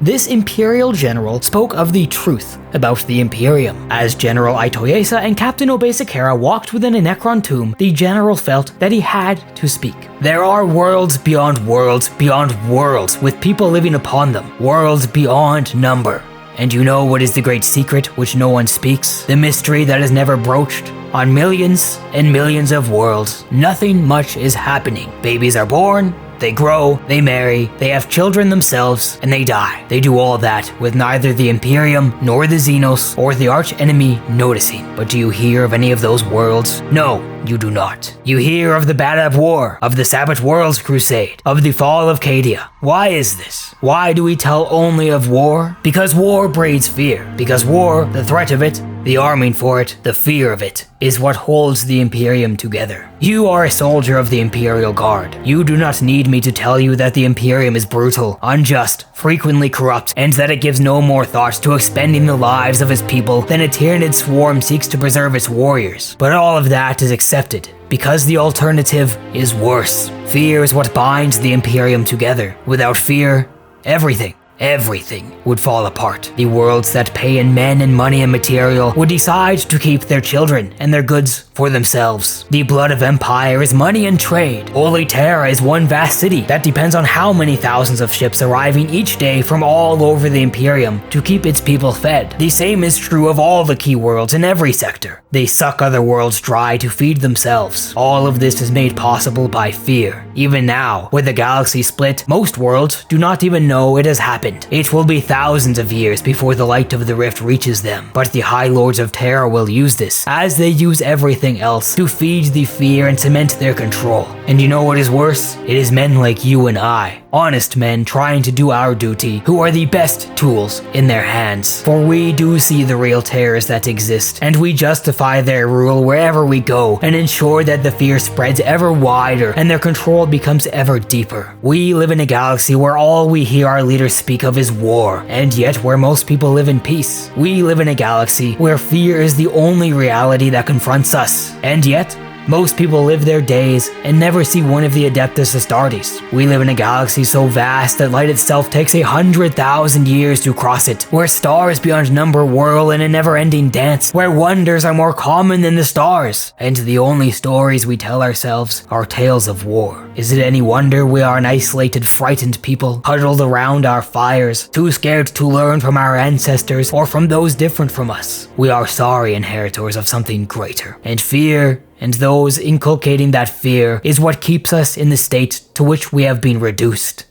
This Imperial general spoke of the truth about the Imperium. As General Itoyesa and Captain Obesekera walked within a Necron tomb, the general felt that he had to speak. There are worlds beyond worlds beyond worlds, with people living upon them, worlds beyond number. And you know what is the great secret which no one speaks? The mystery that is never broached? On millions and millions of worlds, nothing much is happening. Babies are born, they grow, they marry, they have children themselves, and they die. They do all that with neither the Imperium, nor the Xenos, or the arch-enemy noticing. But do you hear of any of those worlds? No, you do not. You hear of the Badab War, of the Sabbath Worlds Crusade, of the fall of Cadia. Why is this? Why do we tell only of war? Because war breeds fear. Because war, the threat of it, the arming for it, the fear of it, is what holds the Imperium together. You are a soldier of the Imperial Guard. You do not need me to tell you that the Imperium is brutal, unjust, frequently corrupt, and that it gives no more thought to expending the lives of its people than a Tyranid swarm seeks to preserve its warriors. But all of that is accepted, because the alternative is worse. Fear is what binds the Imperium together. Without fear, everything would fall apart. The worlds that pay in men and money and material would decide to keep their children and their goods for themselves. The blood of empire is money and trade. Holy Terra is one vast city that depends on how many thousands of ships arriving each day from all over the Imperium to keep its people fed. The same is true of all the key worlds in every sector. They suck other worlds dry to feed themselves. All of this is made possible by fear. Even now, with the galaxy split, most worlds do not even know it has happened. It will be thousands of years before the light of the rift reaches them, but the High Lords of Terra will use this, as they use everything else, to feed the fear and cement their control. And you know what is worse? It is men like you and I, honest men trying to do our duty, who are the best tools in their hands. For we do see the real terrors that exist, and we justify their rule wherever we go, and ensure that the fear spreads ever wider and their control becomes ever deeper. We live in a galaxy where all we hear our leaders speak of is war, and yet where most people live in peace. We live in a galaxy where fear is the only reality that confronts us, and yet most people live their days and never see one of the Adeptus Astartes. We live in a galaxy so vast that light itself takes 100,000 years to cross it, where stars beyond number whirl in a never-ending dance, where wonders are more common than the stars, and the only stories we tell ourselves are tales of war. Is it any wonder we are an isolated, frightened people, huddled around our fires, too scared to learn from our ancestors or from those different from us? We are sorry inheritors of something greater, and fear and those inculcating that fear is what keeps us in the state to which we have been reduced.